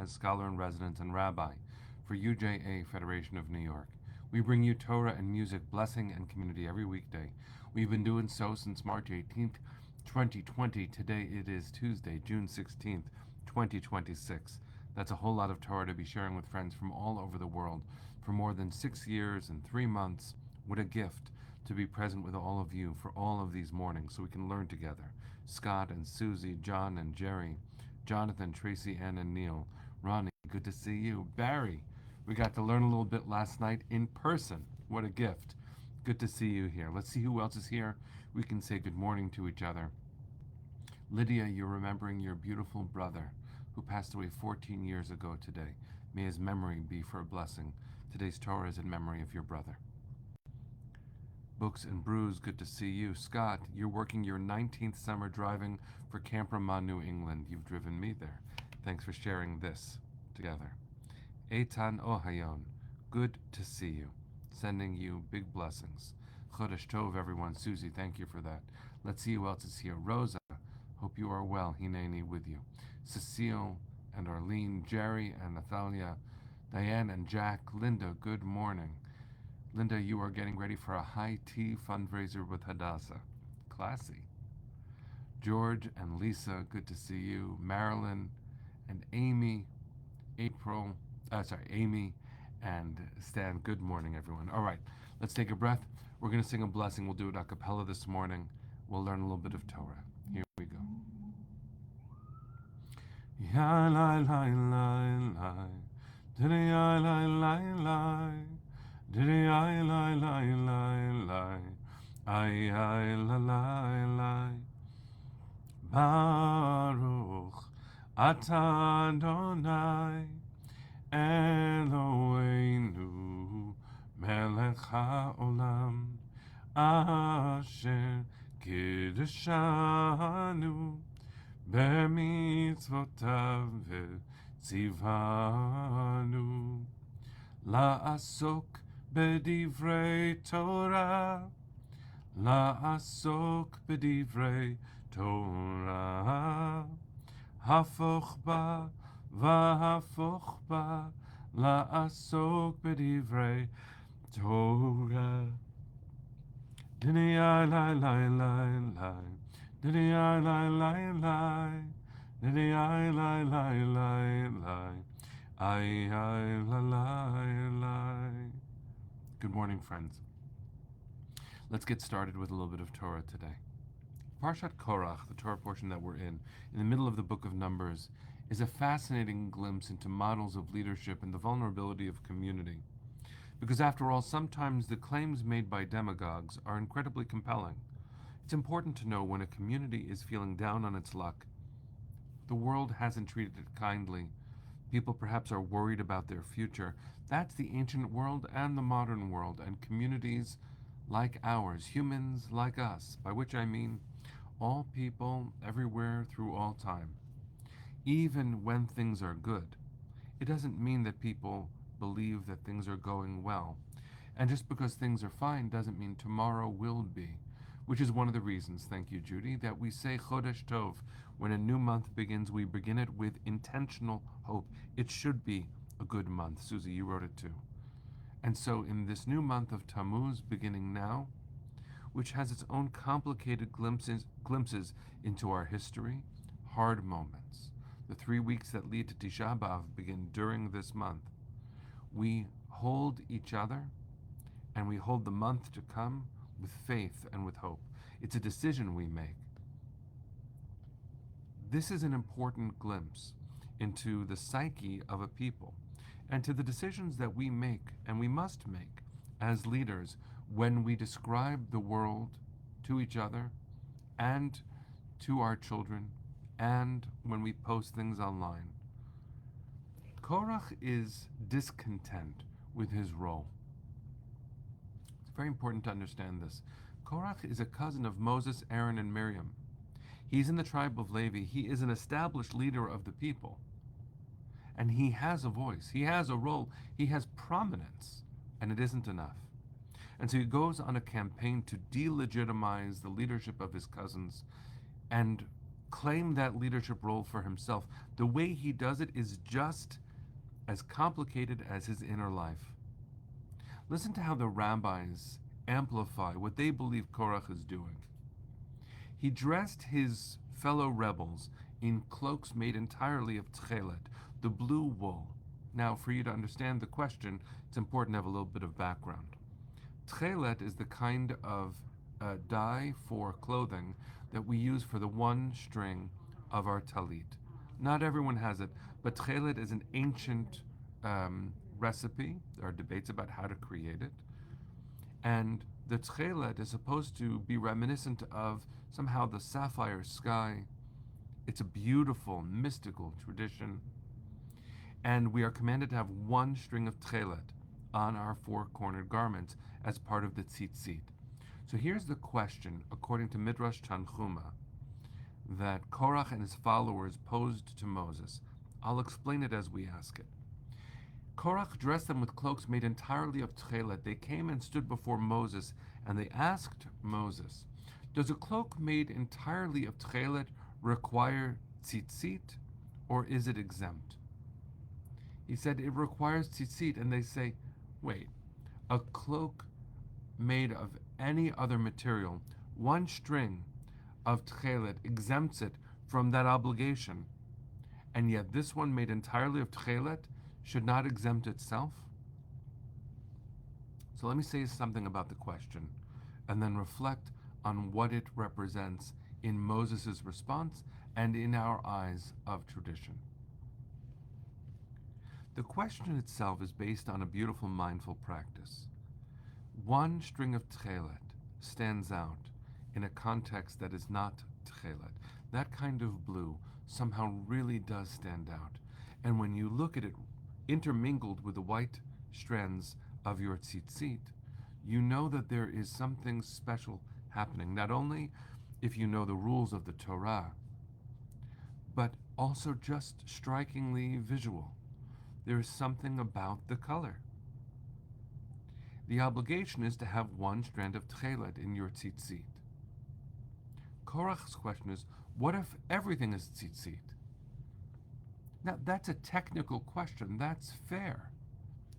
as scholar-in-residence and rabbi for UJA Federation of New York. We bring you Torah and music, blessing, and community every weekday. We've been doing so since March 18th, 2020. Today it is Tuesday, June 16th, 2026. That's a whole lot of Torah to be sharing with friends from all over the world for more than 6 years and 3 months. What a gift to be present with all of you for all of these mornings so we can learn together. Scott and Susie, John and Jerry, Jonathan, Tracy, Ann and Neil, Ronnie, good to see you. Barry, we got to learn a little bit last night in person. What a gift. Good to see you here. Let's see who else is here. We can say good morning to each other. Lydia, you're remembering your beautiful brother who passed away 14 years ago today. May his memory be for a blessing. Today's Torah is in memory of your brother. Books and Brews, good to see you. Scott, you're working your 19th summer driving for Camp Ramah, New England. You've driven me there. Thanks for sharing this together. Eitan Ohayon, good to see you. Sending you big blessings. Chodesh Tov, everyone. Susie, thank you for that. Let's see who else is here. Rosa, hope you are well. Hineni with you. Cecile and Arlene, Jerry and Nathalia, Diane and Jack, Linda, good morning. Linda, you are getting ready for a high tea fundraiser with Hadassah. Classy. George and Lisa, good to see you. Marilyn and Amy, Amy and Stan, good morning, everyone. All right, let's take a breath. We're going to sing a blessing. We'll do it a cappella this morning. We'll learn a little bit of Torah. Here we go. Ya la la la la, ya la la la. Diddy I lie lie lie lie, I la lie lie. Baruch Atah Adonai Eloheinu Melech haolam Asher Kiddushanu B'mitzvotav V'tzivanu La'asok B'divrei Torah, La'asok B'divrei Torah, Hafoch ba, V'hafoch ba, La'asok B'divrei Torah. Dini I lie lie lie lie, Dini I lie lie lie, Dini I lie lie lie lie, I la lie lie. Good morning, friends. Let's get started with a little bit of Torah today. Parshat Korach, the Torah portion that we're in the middle of the book of Numbers, is a fascinating glimpse into models of leadership and the vulnerability of community. Because after all, sometimes the claims made by demagogues are incredibly compelling. It's important to know when a community is feeling down on its luck, the world hasn't treated it kindly, people perhaps are worried about their future. That's the ancient world and the modern world, and communities like ours, humans like us, by which I mean all people, everywhere, through all time. Even when things are good, it doesn't mean that people believe that things are going well. And just because things are fine doesn't mean tomorrow will be, which is one of the reasons, thank you, Judy, that we say Chodesh Tov. When a new month begins, we begin it with intentional hope. It should be a good month. Susie, you wrote it too. And so in this new month of Tammuz, beginning now, which has its own complicated glimpses into our history, hard moments, the 3 weeks that lead to Tisha B'Av begin during this month. We hold each other and we hold the month to come with faith and with hope. It's a decision we make. This is an important glimpse into the psyche of a people and to the decisions that we make and we must make as leaders when we describe the world to each other and to our children and when we post things online. Korach is discontent with his role. It's very important to understand this. Korach is a cousin of Moses, Aaron, and Miriam. He's in the tribe of Levi. He is an established leader of the people. And he has a voice. He has a role. He has prominence. And it isn't enough. And so he goes on a campaign to delegitimize the leadership of his cousins and claim that leadership role for himself. The way he does it is just as complicated as his inner life. Listen to how the rabbis amplify what they believe Korach is doing. He dressed his fellow rebels in cloaks made entirely of tchelet, the blue wool. Now, for you to understand the question, it's important to have a little bit of background. Tchelet is the kind of dye for clothing that we use for the one string of our talit. Not everyone has it, but tchelet is an ancient recipe. There are debates about how to create it. And the tchelet is supposed to be reminiscent of somehow the sapphire sky. It's a beautiful, mystical tradition. And we are commanded to have one string of tchelet on our four-cornered garments as part of the tzitzit. So here's the question, according to Midrash Tanchuma, that Korach and his followers posed to Moses. I'll explain it as we ask it. Korach dressed them with cloaks made entirely of tchelet. They came and stood before Moses, and they asked Moses, does a cloak made entirely of tchelet require tzitzit, or is it exempt? He said it requires tzitzit, and they say, wait, a cloak made of any other material, one string of tchelet exempts it from that obligation, and yet this one made entirely of tchelet should not exempt itself? So let me say something about the question, and then reflect on what it represents in Moses' response and in our eyes of tradition. The question itself is based on a beautiful mindful practice. One string of tchelet stands out in a context that is not tchelet. That kind of blue somehow really does stand out. And when you look at it intermingled with the white strands of your tzitzit, you know that there is something special happening, not only if you know the rules of the Torah, but also just strikingly visual. There is something about the color. The obligation is to have one strand of tchelet in your tzitzit. Korach's question is, what if everything is tzitzit? Now, that's a technical question. That's fair.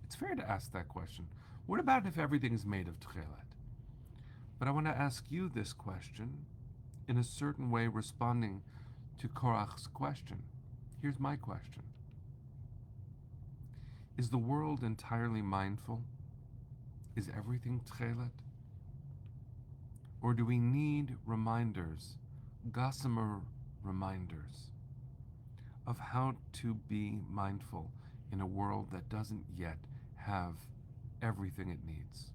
It's fair to ask that question. What about if everything is made of tchelet? But I want to ask you this question in a certain way, responding to Korach's question. Here's my question. Is the world entirely mindful? Is everything tchelet? Or do we need reminders, gossamer reminders, of how to be mindful in a world that doesn't yet have everything it needs?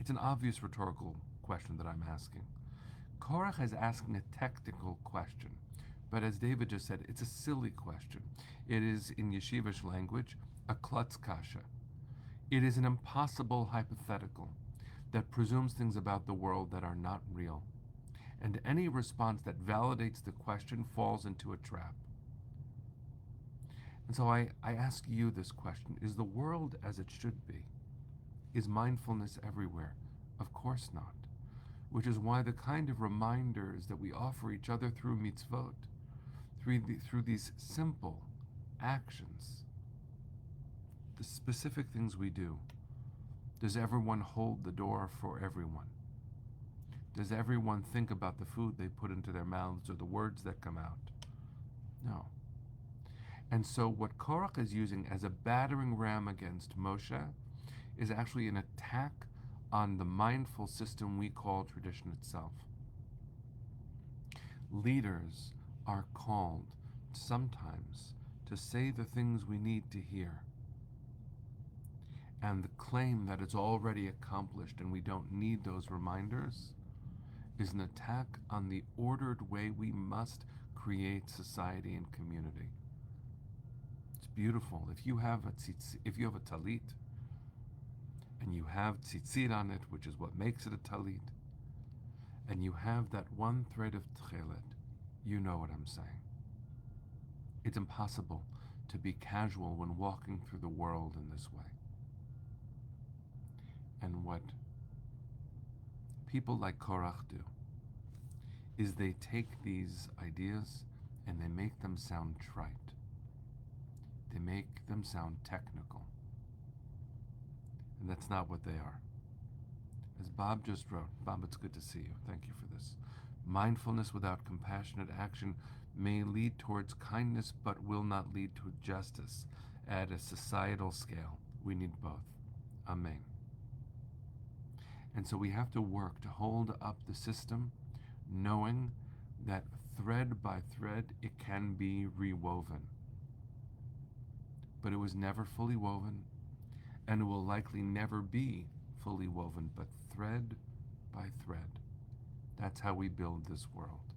It's an obvious rhetorical question that I'm asking. Korach is asking a technical question, but as David just said, it's a silly question. It is, in yeshivish language, a klutz kasha. It is an impossible hypothetical that presumes things about the world that are not real. And any response that validates the question falls into a trap. And so I ask you this question. Is the world as it should be? Is mindfulness everywhere? Of course not. Which is why the kind of reminders that we offer each other through mitzvot, through these simple actions, the specific things we do. Does everyone hold the door for everyone? Does everyone think about the food they put into their mouths or the words that come out? No. And so what Korach is using as a battering ram against Moshe is actually an attack on the mindful system we call tradition itself. Leaders are called sometimes to say the things we need to hear. And the claim that it's already accomplished and we don't need those reminders is an attack on the ordered way we must create society and community. It's beautiful. If you have a talit and you have tzitzit on it, which is what makes it a talit, and you have that one thread of tchelet, you know what I'm saying. It's impossible to be casual when walking through the world in this way. And what people like Korach do is they take these ideas and they make them sound trite. They make them sound technical. And that's not what they are. As Bob just wrote, Bob, it's good to see you. Thank you for this. Mindfulness without compassionate action may lead towards kindness but will not lead to justice. At a societal scale, we need both. Amen. And so we have to work to hold up the system, knowing that thread by thread it can be rewoven. But it was never fully woven, and it will likely never be fully woven, but thread by thread. That's how we build this world.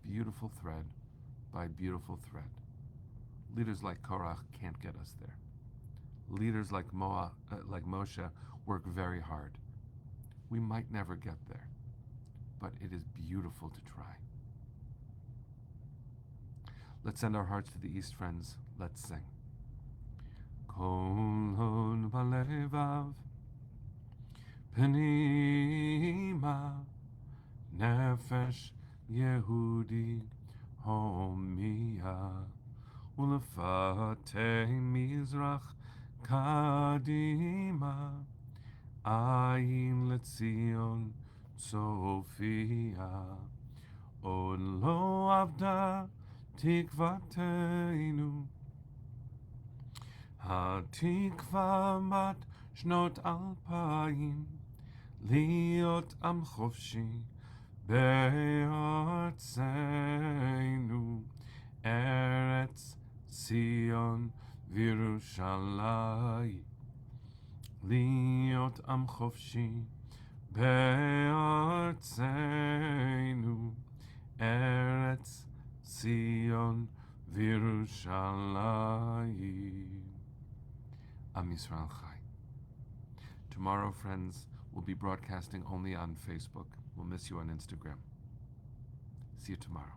Beautiful thread by beautiful thread. Leaders like Korach can't get us there. Leaders like Moshe work very hard. We might never get there, but it is beautiful to try. Let's send our hearts to the east, friends. Let's sing. Kol hod balevav Penima Nefesh Yehudi Homia Ulefate Mizrach Kadima Ayin Letzion Sophia Od lo avda tikvateinu התקווה בת שנות 2000 להיות עם חופשי בארצנו ארץ ציון וירושלים להיות עם חופשי בארצנו ארץ ציון וירושלים. Am Yisrael Chai. Tomorrow, friends, we'll be broadcasting only on Facebook. We'll miss you on Instagram. See you tomorrow.